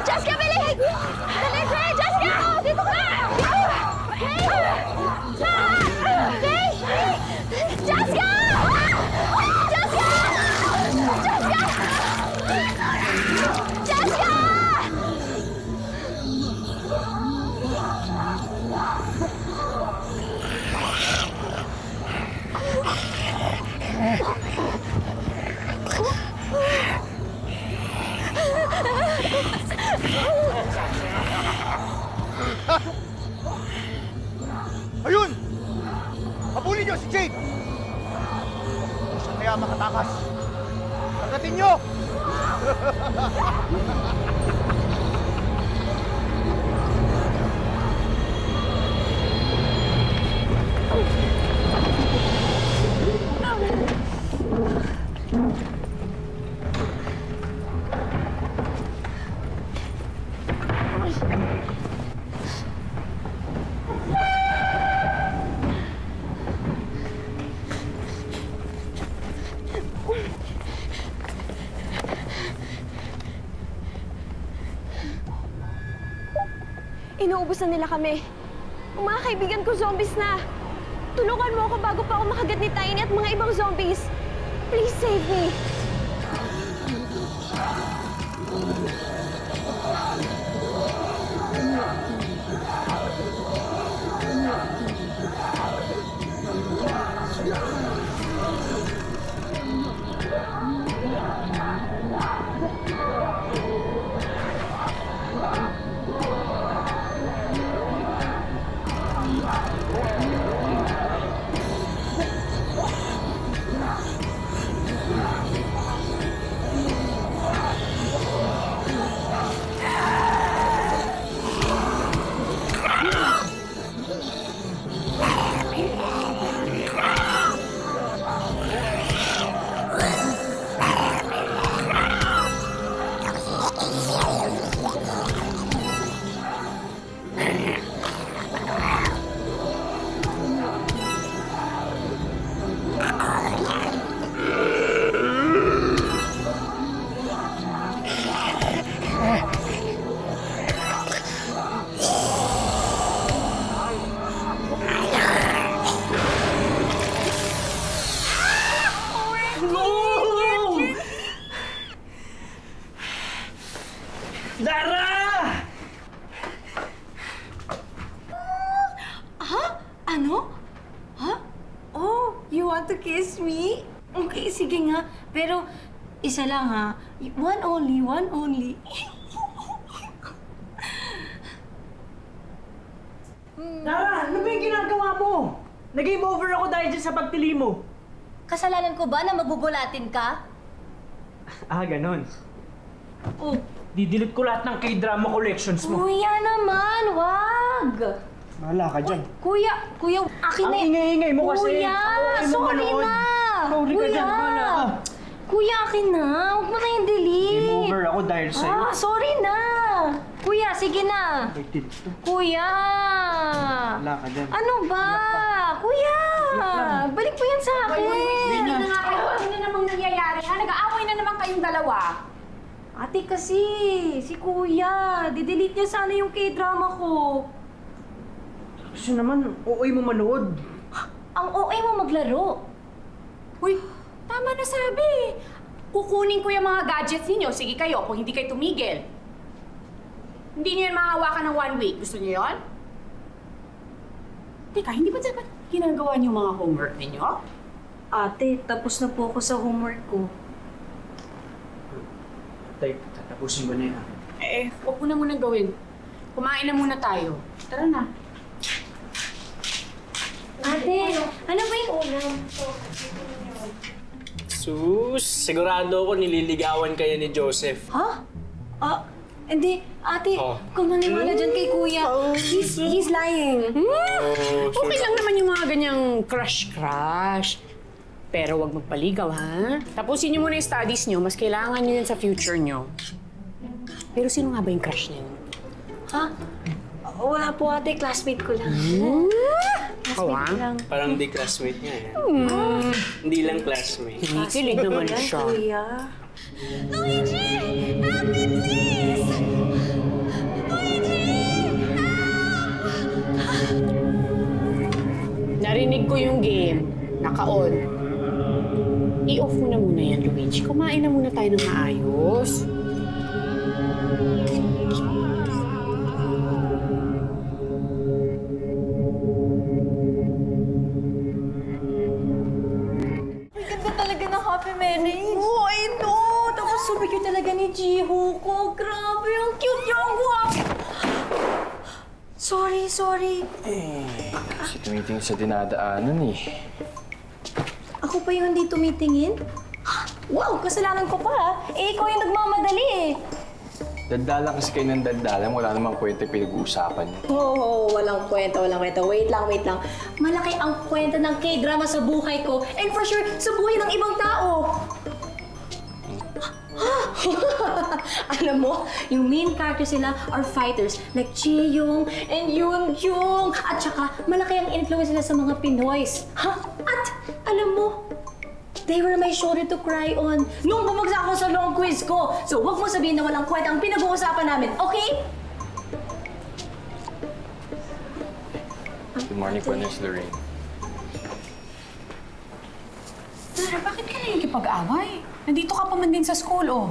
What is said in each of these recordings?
Jessica, bilis! Dali, Jay! Jessica! Dito ka! Jay! Jessica! Jessica! Jessica! Jessica! Ayun! Habulin niyo si Jade! Kung siya kaya makatakas, tagatin niyo! Inuubos na nila kami. Ang mga kaibigan ko zombies na. Tulungan mo ako bago pa ako makagat ni Tiny at mga ibang zombies. Please save me. Lara! Ano? Ha? Oh, you want to kiss me? Okay, sige nga. Pero, isa lang ha. One only, one only. Lara, ano ba yung ginagawa mo? Nag-game over ako dahil dyan sa pagpili mo. Kasalanan ko ba na mabubulatin ka? Ganon. Oh. Didelete ko lahat ng K-drama collections mo. Kuya naman, wag! Bahala ka dyan. Kuya, akin na. Ang ingay-ingay mo kasi. Kuya, Ayaw mo sorry manood. na. Sorry ka dyan, bahala ka. Kuya, akin na. Huwag mo na yung delete. Game over ako dahil sa'yo. Sorry na. Kuya, sige na. Waited to. Kuya! Bahala ka dyan. Ano ba? Kuya! Balik mo yan sa akin. Hindi na nga kayo. Ano na namang nangyayari? Nag-aaway na naman kayong dalawa. Ate kasi, si Kuya, didelete niya sana yung K-drama ko. Kasi naman, OA mo manood. Ang OA mo maglaro. Uy, tama na sabi. Kukunin ko yung mga gadgets ninyo. Sige kayo, kung hindi kayo tumigil. Hindi niyo yan mahahawakan ng 1 week. Gusto niyo yun? Teka, hindi ba dapat ginagawa niyo mga homework ninyo? Ate, tapos na po ako sa homework ko. Tay, tatapusin ko na yan. Huwag mo na munang gawin. Kumain na muna tayo. Tara na. Ate, ano ba yung ulam? Sus, sigurado ako nililigawan kayo ni Joseph. Ha? Hindi. Ate, kung maniwala dyan kay Kuya, he's lying. Okay lang naman yung mga ganyang crush-crush. Pero wag magpaligaw, ha? Tapusin niyo muna yung studies niyo. Mas kailangan niyo yun sa future niyo. Pero sino nga ba yung crush niyo? Ha? Wala po ate, classmate ko lang. Classmate ko lang. Parang di classmate niya eh. Hindi lang classmate. Kinikilig naman siya. Kuya. Luigi! Help me, please! Luigi! Narinig ko yung game. Naka-on. I-off mo na muna yan, Luigi. Kumain na muna tayo ng maayos. Ang ganda talaga ng Happy Marriage. Oh, I know! Tapos super cute talaga ni Jiho ko. Grabe, ang cute niya, ang guwapo. Sorry. Kasi tumitingin sa dinadaanan eh. Ako pa yung hindi tumitingin? Wow, kasalanan ko pa. Ikaw yung nagmamadali eh. Daldala kasi kayo ng daldalan, wala namang kwenta pinag-uusapan niyo. Oh, walang kwenta. Wait lang. Malaki ang kwenta ng K-drama sa buhay ko and for sure sa buhay ng ibang tao. Alam mo, yung main characters sila are fighters like Chi-young and Yoon-hyung. At saka, malaki ang influence nila sa mga Pinoys. At alam mo, they were my shoulder to cry on nung bumagsak ako sa long quiz ko. So, wag mo sabihin na walang kwenta ang pinag-uusapan namin, okay? Good morning po, Nurse Lorraine. Tara, bakit ka nakikipag-away? Nandito ka pa man din sa school, oh.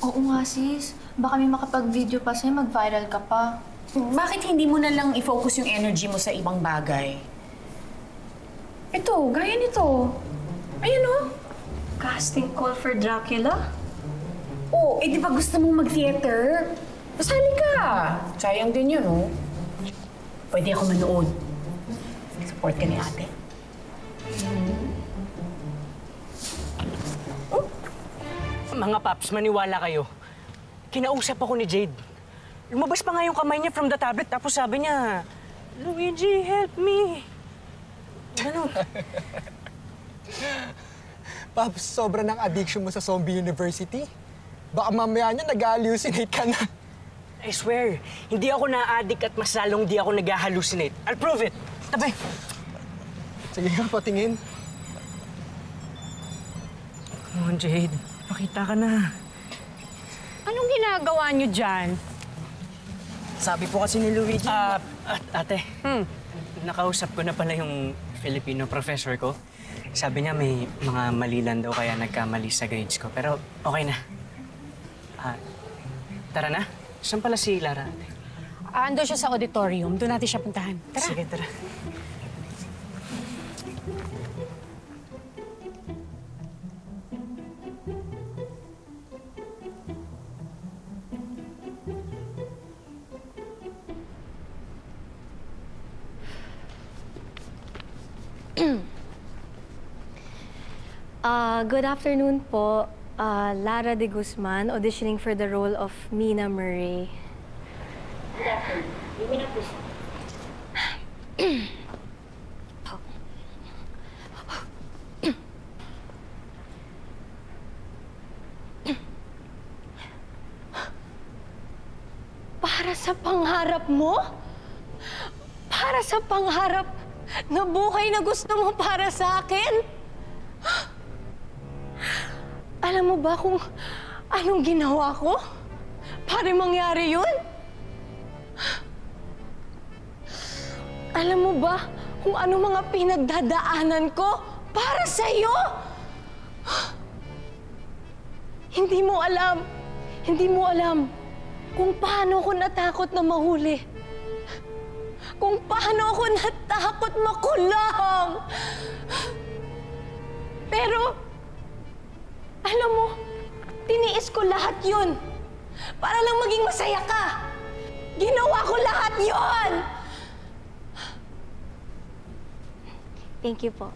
Oo nga, sis. Baka may makapag-video pa sa'yo, mag-viral ka pa. Bakit hindi mo na lang i-focus yung energy mo sa ibang bagay? Ito, gaya nito. Ayan, oh. Casting call for Dracula? Oh, eh di ba gusto mong mag-theater? Masali ka. Sayang din yun, oh. Pwede ako manood. Support ka ni ate. Mga paps, maniwala kayo. Kinausap ako ni Jade. Lumabas pa nga yung kamay niya from the tablet, tapos sabi niya, Luigi, help me. Ganun. Paps, sobra ng addiction mo sa Zombie University. Baka mamaya niya nag-hallucinate ka na. I swear, hindi ako na-addict at mas lalong di ako nag-hallucinate. I'll prove it. Tabi. Sige nga, patingin. Come on, Jade. Pakita ka na. Anong ginagawa niyo dyan? Sabi po kasi ni Luigi. Ate, nakausap ko na pala yung Filipino professor ko. Sabi niya may mga mali lang daw kaya nagkamali sa grades ko. Pero okay na. Tara na. Saan pala si Lara? Ando siya sa auditorium. Doon natin siya puntahan. Tara. Sige, tara. Good afternoon po. Lara de Guzman, auditioning for the role of Mina Murray. Good afternoon. Mina Guzman. Para sa pangarap mo? Para sa pangarap na buhay na gusto mo para sa akin? Alam mo ba kung anong ginawa ko para mangyari yun? Alam mo ba kung ano mga pinagdadaanan ko para sa'yo? Hindi mo alam kung paano ako natakot na mahuli. Kung paano ako natakot makulong. Pero, alam mo, tiniis ko lahat yun para lang maging masaya ka. Ginawa ko lahat yun! Thank you po.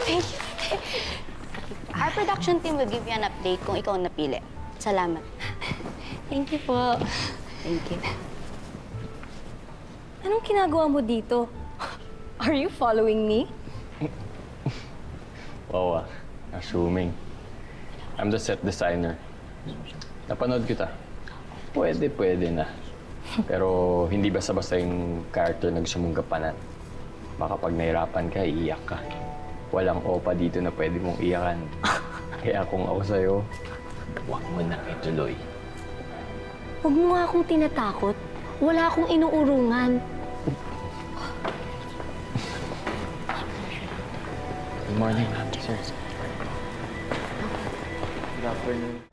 Thank you. Our production team will give you an update kung ikaw ang napili. Salamat. Thank you po. Thank you. Anong ginagawa mo dito? Are you following me? Oo, assuming. I'm the set designer. Napanood kita. Pwede na. Pero hindi basta-basta yung character na gusto mong gampanan. Baka pag nahirapan ka, iiyak ka. Walang opa dito na pwede mong iyakan. Kaya kung ako sa'yo, huwag mo na ituloy. Huwag mo nga akong tinatakot. Wala akong inuurungan. Good morning, sir. Good afternoon.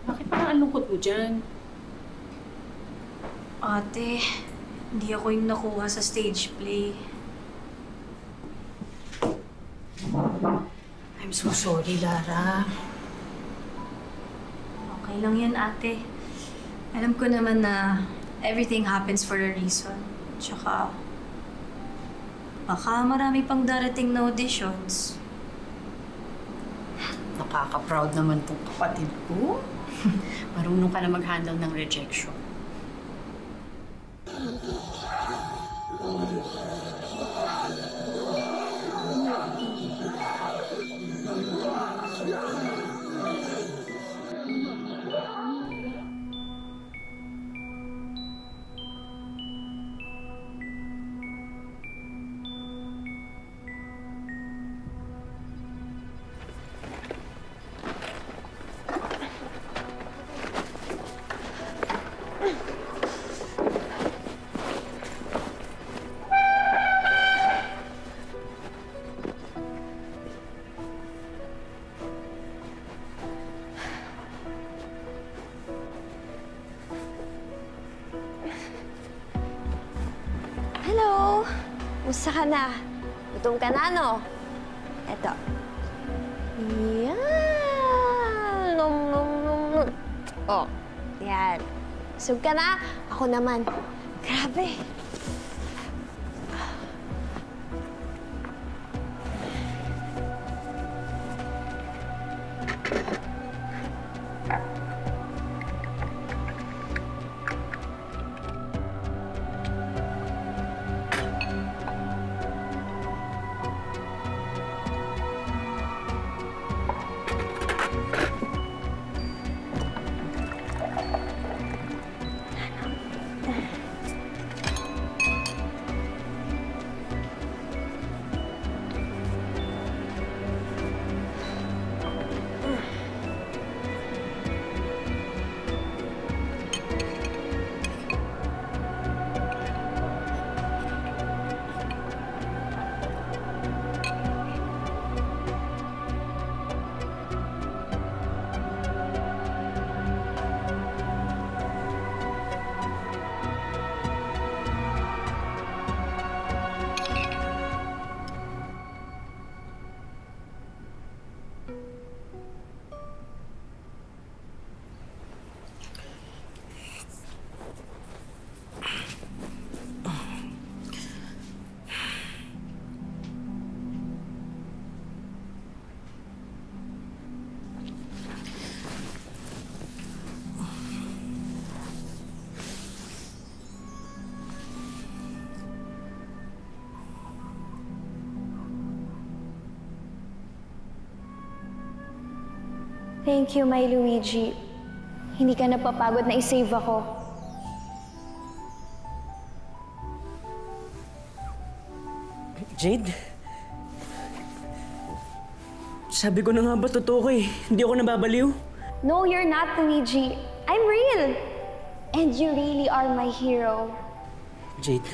Bakit parang ang lungkot mo dyan? Ate, hindi ako yung nakuha sa stage play. I'm so sorry, Lara. Okay lang yan, ate. Alam ko naman na everything happens for a reason. Tsaka, baka marami pang darating na auditions. Nakaka-proud naman tong kapatid ko. Marunong ka na mag-handle ng rejection. Hello! Musta ka na? Gutom ka na, no? Eto. Yan! Nom, nom, nom, nom. Oh, yan. Busog ka na? Ako naman. Grabe. Thank you, my Luigi. Hindi ka napapagod na i-save ako. Jade? Sabi ko na nga ba totoo ko eh. Hindi ako nababaliw. No, you're not, Luigi. I'm real. And you really are my hero. Jade,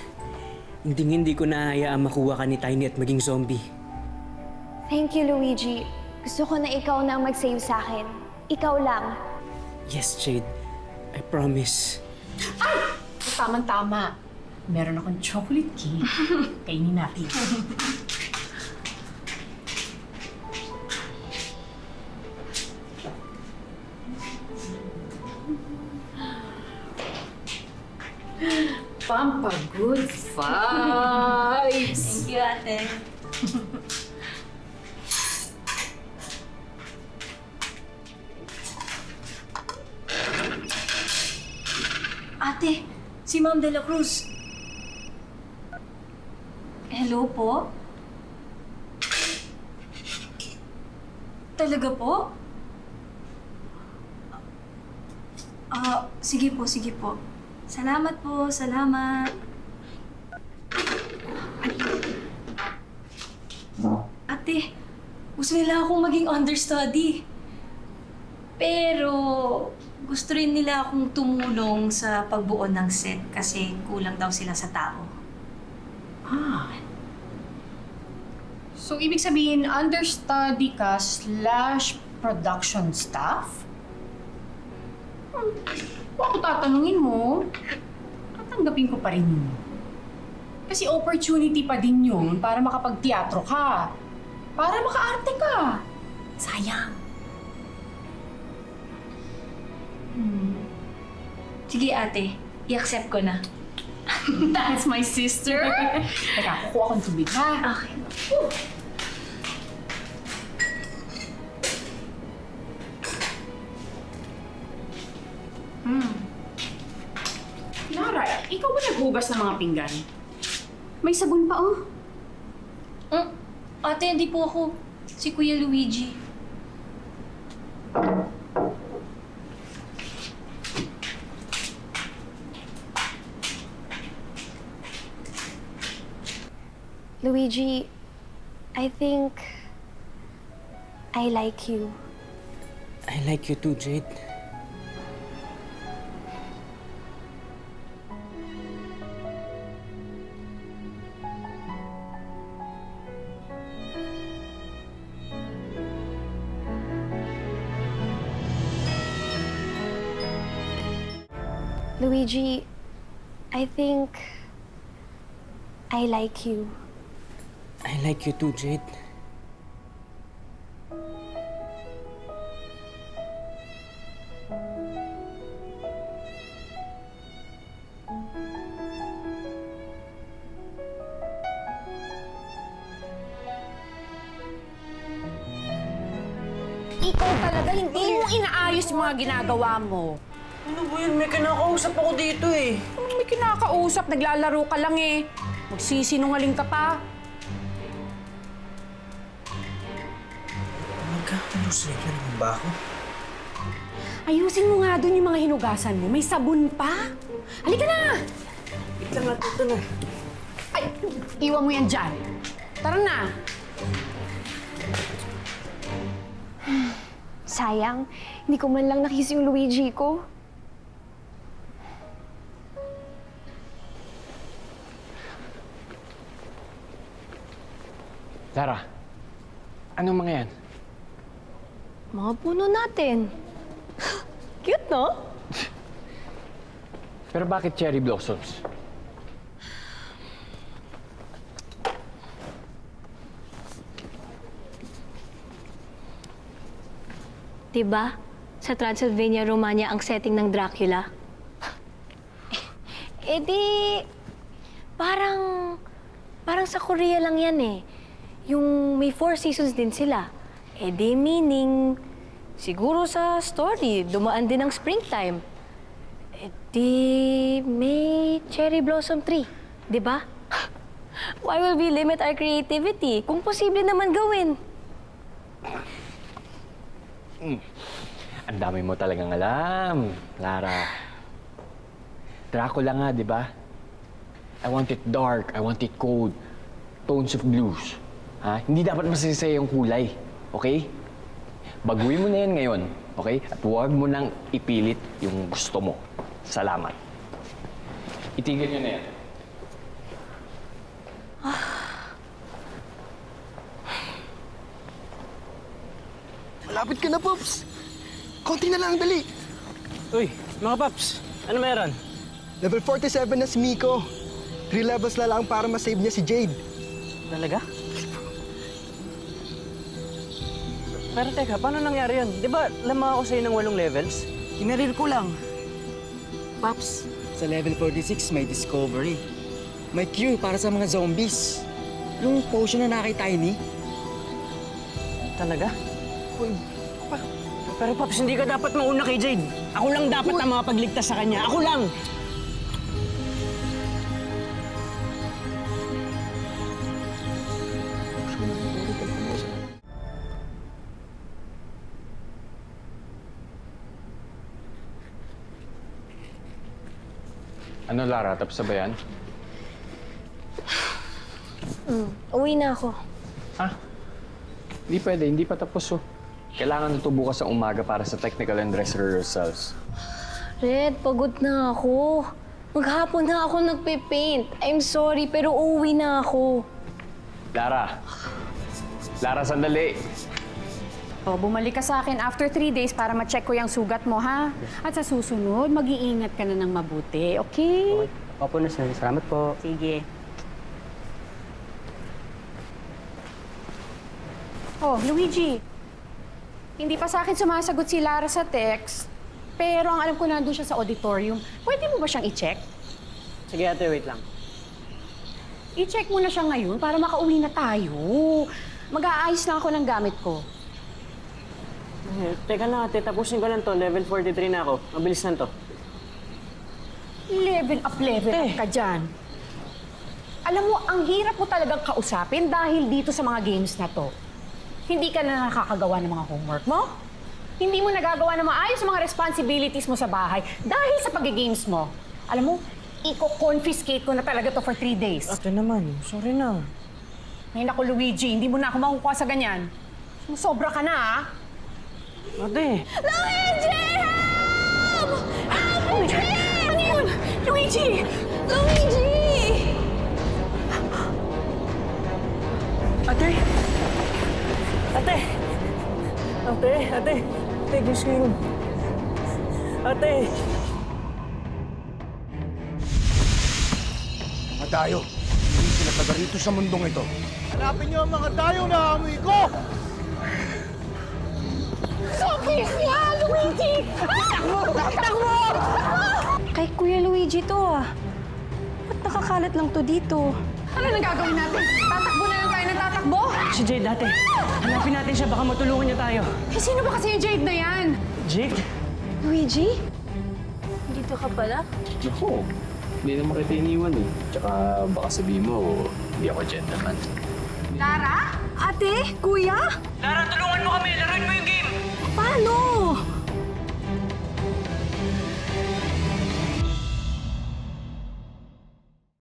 hindi ko na hayaan makuha ka ni Tiny at maging zombie. Thank you, Luigi. Gusto ko na ikaw na ang mag-save sa akin. Ikaw lang. Yes, Jade. I promise. Ay! Tamang-tama. Meron akong chocolate cake. Kainin natin. Pampagood vibes! Thank you, ate. Ate, si Ma'am De La Cruz. Hello po? Talaga po? Sige po, sige po. Salamat po, salamat. Ate, gusto nila akong maging understudy. Pero gusto rin nila akong tumulong sa pagbuo ng set kasi kulang daw sila sa tao. So, ibig sabihin, understudy ka / production staff? Kung ako tatanungin mo, tatanggapin ko pa rin yun. Kasi opportunity pa din yun para makapag-teatro ka. Para maka-arte ka. Sayang. Sige ate, i-accept ko na. That's my sister. Teka, kukuha akong tubig, ha? Okay. Lara, ikaw ba naghugas ng mga pinggan? May sabon pa, oh. Ate, hindi po ako. Si Kuya Luigi. Luigi, I think I like you. I like you too, Jade. Luigi, I think I like you. I like you too, Jade. Ikaw talaga, hindi mo inaayos yung mga ginagawa mo. Ano ba yun? May kinakausap ako dito eh. May kinakausap, naglalaro ka lang eh. Magsisinungaling ka pa. Magkakalusay ka naman ba ako? Ayusin mo nga dun yung mga hinugasan mo. May sabon pa. Halika na! Wait lang natin ito na. Ay, iwan mo yan dyan. Tara na. Sayang, hindi ko man lang nakis yung Luigi ko. Lara, anong mga yan? Mga puno natin. Cute, no? Pero bakit cherry blossoms? Diba? Sa Transylvania, Romania ang setting ng Dracula. Eh di, parang sa Korea lang yan eh. Yung may 4 seasons din sila. Eh di meaning, siguro sa story, dumaan din ang springtime. Eh di, may cherry blossom tree. Diba? Why will we limit our creativity kung posible naman gawin? Ang dami mo talagang alam, Lara. Dracula nga, di ba? I want it dark, I want it cold. Tones of blues. Ha? Hindi dapat masisaya yung kulay, okay? Baguhin mo na yan ngayon, okay? At huwag mo nang ipilit yung gusto mo. Salamat. Itigil nyo na yan. Malapit ka na, Pops. Konti na lang, dali. Uy, mga paps, ano meron? Level 47 na si Miko. 3 levels na lang para ma-save niya si Jade. Talaga? Pero teka, paano nangyari yun? Di ba lamang ako sa'yo ng 8 levels? Kinaril ko lang. Pops, Sa level 46, may discovery. May cure para sa mga zombies. Yung potion na nakita ni. Talaga? Pero Pops, hindi ka dapat mauna kay Jade. Ako lang dapat na makapagligtas sa kanya. Ako lang! Ano, Lara? Tapos na ba yan? Uwi na ako. Ha? Hindi pwede. Hindi pa tapos, oh. Kailangan ito bukas ang umaga para sa technical and dress rehearsals. Red, pagod na ako. Maghapon na ako nagpe-paint. I'm sorry, pero uwi na ako. Lara! Lara, sandali! O, bumalik ka sa akin after 3 days para ma-check ko yung sugat mo, ha? At sa susunod, mag-iingat ka na ng mabuti, okay? Opo na, sir. Salamat po. Sige. Oh, Luigi. Hindi pa sa akin sumasagot si Lara sa text, pero ang alam ko nandun siya sa auditorium. Pwede mo ba siyang i-check? Sige, ate, wait lang. I-check mo na siya ngayon para makauwi na tayo. Mag-aayos lang ako ng gamit ko. Teka lang, ate. Tapusin ko lang to. Level 43 na ako. Mabilis lang to. Level up ka dyan. Alam mo, ang hirap mo talagang kausapin dahil dito sa mga games na to. Hindi ka na nakakagawa ng mga homework mo. Hindi mo nagagawa ng maayos ang mga responsibilities mo sa bahay dahil sa pag-games mo. Alam mo, i-confiscate ko na talaga to for 3 days. Ate naman, sorry na. Ngayon ako, Luigi, hindi mo na ako makukuha sa ganyan. Sobra ka na, ha? Ate! Luigi! Help! Help! Luigi! Ano yun? Luigi! Luigi! Ate! Ate! Ate! Ate! Ate, gusto yun. Ate! Mga dayo, hindi sila taga rito sa mundong ito. Hanapin niyo ang mga dayo na amoy ko! Sophie! Yeah, Luigi! Takbo! Kay Kuya Luigi to, ah. Ba't nakakalat lang to dito? Ano nang gagawin natin? Tatakbo na lang tayo ng tatakbo? Si Jade, ate. Hanapin natin siya. Baka matulungan niya tayo. Eh, sino ba kasi yung Jade na yan? Jade? Luigi? Dito ka pala? Naku, hindi naman kita iniwan eh. Tsaka baka sabihin mo, hindi ako gentleman. Lara? Ate? Kuya? Lara, tulungan mo kami! Laruin mo yung game! Paano?